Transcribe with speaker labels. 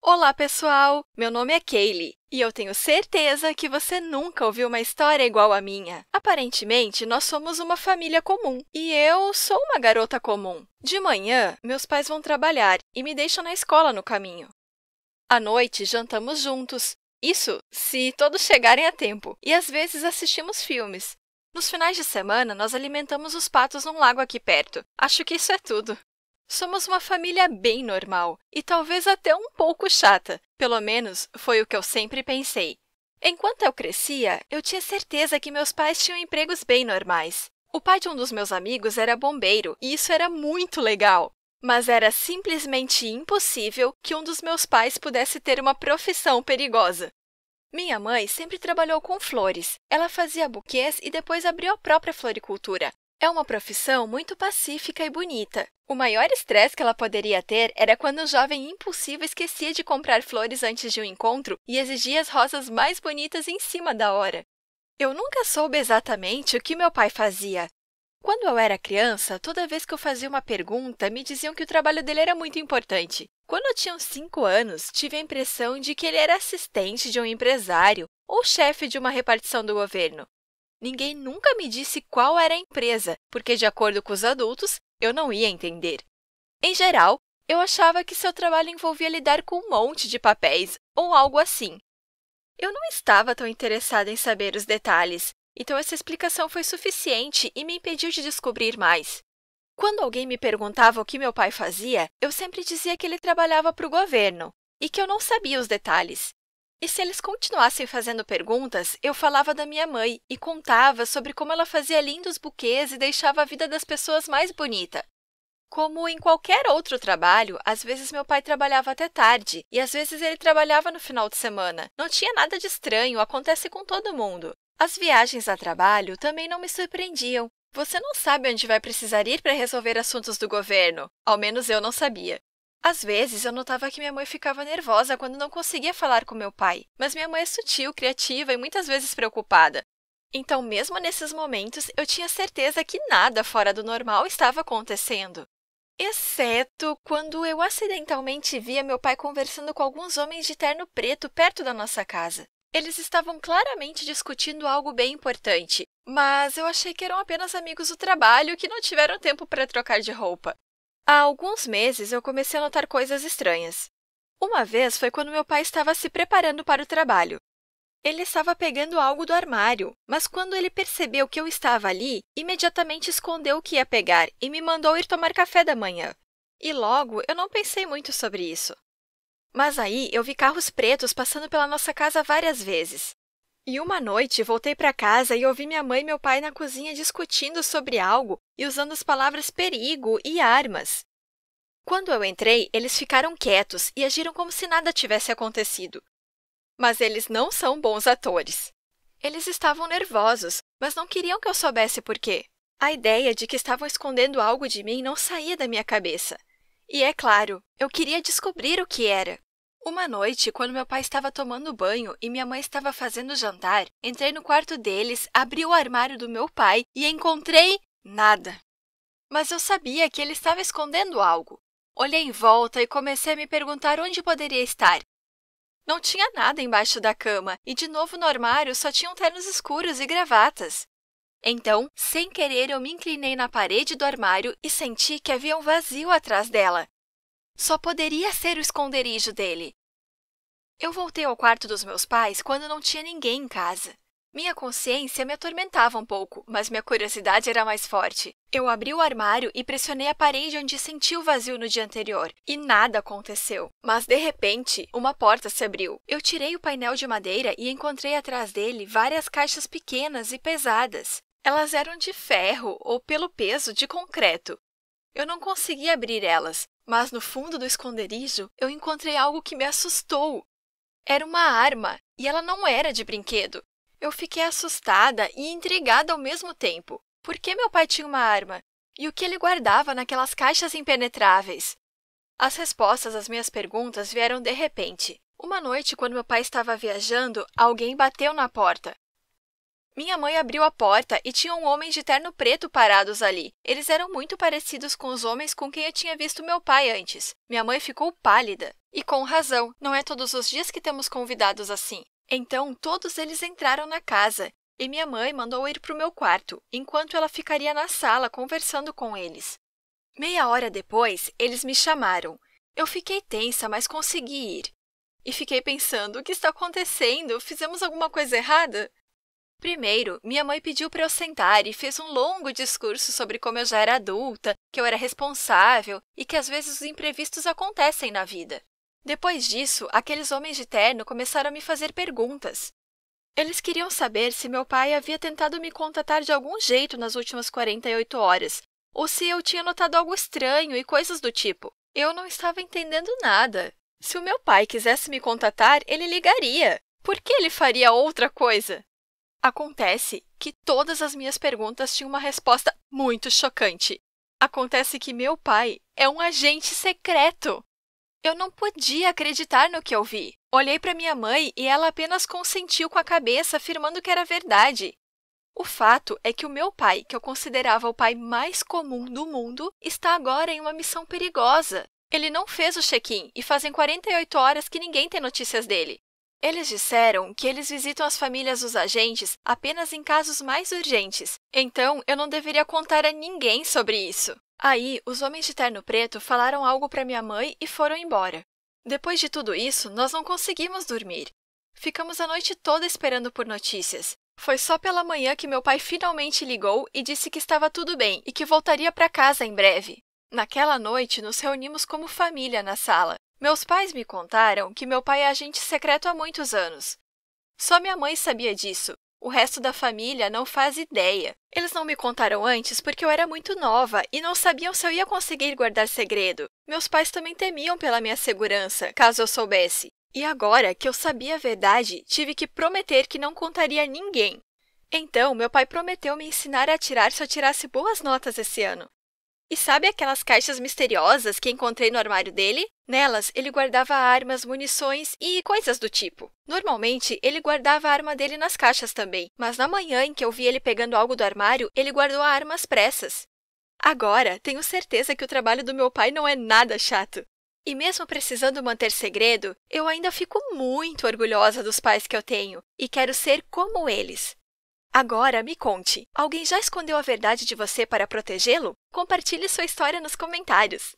Speaker 1: Olá, pessoal! Meu nome é Kaylee e eu tenho certeza que você nunca ouviu uma história igual à minha. Aparentemente, nós somos uma família comum e eu sou uma garota comum. De manhã, meus pais vão trabalhar e me deixam na escola no caminho. À noite, jantamos juntos. Isso se todos chegarem a tempo, e às vezes assistimos filmes. Nos finais de semana, nós alimentamos os patos num lago aqui perto. Acho que isso é tudo. Somos uma família bem normal e talvez até um pouco chata. Pelo menos foi o que eu sempre pensei. Enquanto eu crescia, eu tinha certeza que meus pais tinham empregos bem normais. O pai de um dos meus amigos era bombeiro e isso era muito legal. Mas era simplesmente impossível que um dos meus pais pudesse ter uma profissão perigosa. Minha mãe sempre trabalhou com flores. Ela fazia buquês e depois abriu a própria floricultura. É uma profissão muito pacífica e bonita. O maior estresse que ela poderia ter era quando um jovem impulsivo esquecia de comprar flores antes de um encontro e exigia as rosas mais bonitas em cima da hora. Eu nunca soube exatamente o que meu pai fazia. Quando eu era criança, toda vez que eu fazia uma pergunta, me diziam que o trabalho dele era muito importante. Quando eu tinha uns 5 anos, tive a impressão de que ele era assistente de um empresário ou chefe de uma repartição do governo. Ninguém nunca me disse qual era a empresa, porque, de acordo com os adultos, eu não ia entender. Em geral, eu achava que seu trabalho envolvia lidar com um monte de papéis ou algo assim. Eu não estava tão interessada em saber os detalhes, então essa explicação foi suficiente e me impediu de descobrir mais. Quando alguém me perguntava o que meu pai fazia, eu sempre dizia que ele trabalhava para o governo e que eu não sabia os detalhes. E se eles continuassem fazendo perguntas, eu falava da minha mãe e contava sobre como ela fazia lindos buquês e deixava a vida das pessoas mais bonita. Como em qualquer outro trabalho, às vezes meu pai trabalhava até tarde e às vezes ele trabalhava no final de semana. Não tinha nada de estranho, acontece com todo mundo. As viagens a trabalho também não me surpreendiam. Você não sabe onde vai precisar ir para resolver assuntos do governo. Ao menos eu não sabia. Às vezes, eu notava que minha mãe ficava nervosa quando não conseguia falar com meu pai, mas minha mãe é sutil, criativa e muitas vezes preocupada. Então, mesmo nesses momentos, eu tinha certeza que nada fora do normal estava acontecendo. Exceto quando eu acidentalmente via meu pai conversando com alguns homens de terno preto perto da nossa casa. Eles estavam claramente discutindo algo bem importante, mas eu achei que eram apenas amigos do trabalho que não tiveram tempo para trocar de roupa. Há alguns meses, eu comecei a notar coisas estranhas. Uma vez foi quando meu pai estava se preparando para o trabalho. Ele estava pegando algo do armário, mas quando ele percebeu que eu estava ali, imediatamente escondeu o que ia pegar e me mandou ir tomar café da manhã. E logo, eu não pensei muito sobre isso. Mas aí, eu vi carros pretos passando pela nossa casa várias vezes. E uma noite, voltei para casa e ouvi minha mãe e meu pai na cozinha discutindo sobre algo e usando as palavras perigo e armas. Quando eu entrei, eles ficaram quietos e agiram como se nada tivesse acontecido. Mas eles não são bons atores. Eles estavam nervosos, mas não queriam que eu soubesse por quê. A ideia de que estavam escondendo algo de mim não saía da minha cabeça. E é claro, eu queria descobrir o que era. Uma noite, quando meu pai estava tomando banho e minha mãe estava fazendo jantar, entrei no quarto deles, abri o armário do meu pai e encontrei nada. Mas eu sabia que ele estava escondendo algo. Olhei em volta e comecei a me perguntar onde poderia estar. Não tinha nada embaixo da cama e, de novo no armário, só tinham ternos escuros e gravatas. Então, sem querer, eu me inclinei na parede do armário e senti que havia um vazio atrás dela. Só poderia ser o esconderijo dele. Eu voltei ao quarto dos meus pais quando não tinha ninguém em casa. Minha consciência me atormentava um pouco, mas minha curiosidade era mais forte. Eu abri o armário e pressionei a parede onde senti o vazio no dia anterior, e nada aconteceu. Mas, de repente, uma porta se abriu. Eu tirei o painel de madeira e encontrei atrás dele várias caixas pequenas e pesadas. Elas eram de ferro ou, pelo peso, de concreto. Eu não conseguia abrir elas, mas no fundo do esconderijo eu encontrei algo que me assustou. Era uma arma, e ela não era de brinquedo. Eu fiquei assustada e intrigada ao mesmo tempo. Por que meu pai tinha uma arma? E o que ele guardava naquelas caixas impenetráveis? As respostas às minhas perguntas vieram de repente. Uma noite, quando meu pai estava viajando, alguém bateu na porta. Minha mãe abriu a porta e tinha um homem de terno preto parados ali. Eles eram muito parecidos com os homens com quem eu tinha visto meu pai antes. Minha mãe ficou pálida. E com razão, não é todos os dias que temos convidados assim. Então, todos eles entraram na casa e minha mãe mandou ir para o meu quarto, enquanto ela ficaria na sala conversando com eles. Meia hora depois, eles me chamaram. Eu fiquei tensa, mas consegui ir. E fiquei pensando, o que está acontecendo? Fizemos alguma coisa errada? Primeiro, minha mãe pediu para eu sentar e fez um longo discurso sobre como eu já era adulta, que eu era responsável e que às vezes os imprevistos acontecem na vida. Depois disso, aqueles homens de terno começaram a me fazer perguntas. Eles queriam saber se meu pai havia tentado me contatar de algum jeito nas últimas 48 horas, ou se eu tinha notado algo estranho e coisas do tipo. Eu não estava entendendo nada. Se o meu pai quisesse me contatar, ele ligaria. Por que ele faria outra coisa? Acontece que todas as minhas perguntas tinham uma resposta muito chocante. Acontece que meu pai é um agente secreto. Eu não podia acreditar no que eu vi. Olhei para minha mãe e ela apenas consentiu com a cabeça, afirmando que era verdade. O fato é que o meu pai, que eu considerava o pai mais comum do mundo, está agora em uma missão perigosa. Ele não fez o check-in e fazem 48 horas que ninguém tem notícias dele. Eles disseram que eles visitam as famílias dos agentes apenas em casos mais urgentes, então eu não deveria contar a ninguém sobre isso. Aí, os homens de terno preto falaram algo para minha mãe e foram embora. Depois de tudo isso, nós não conseguimos dormir. Ficamos a noite toda esperando por notícias. Foi só pela manhã que meu pai finalmente ligou e disse que estava tudo bem e que voltaria para casa em breve. Naquela noite, nos reunimos como família na sala. Meus pais me contaram que meu pai é agente secreto há muitos anos. Só minha mãe sabia disso. O resto da família não faz ideia. Eles não me contaram antes porque eu era muito nova e não sabiam se eu ia conseguir guardar segredo. Meus pais também temiam pela minha segurança, caso eu soubesse. E agora que eu sabia a verdade, tive que prometer que não contaria a ninguém. Então, meu pai prometeu me ensinar a atirar se eu tirasse boas notas esse ano. E sabe aquelas caixas misteriosas que encontrei no armário dele? Nelas, ele guardava armas, munições e coisas do tipo. Normalmente, ele guardava a arma dele nas caixas também, mas na manhã em que eu vi ele pegando algo do armário, ele guardou a arma às pressas. Agora, tenho certeza que o trabalho do meu pai não é nada chato. E mesmo precisando manter segredo, eu ainda fico muito orgulhosa dos pais que eu tenho e quero ser como eles. Agora, me conte, alguém já escondeu a verdade de você para protegê-lo? Compartilhe sua história nos comentários!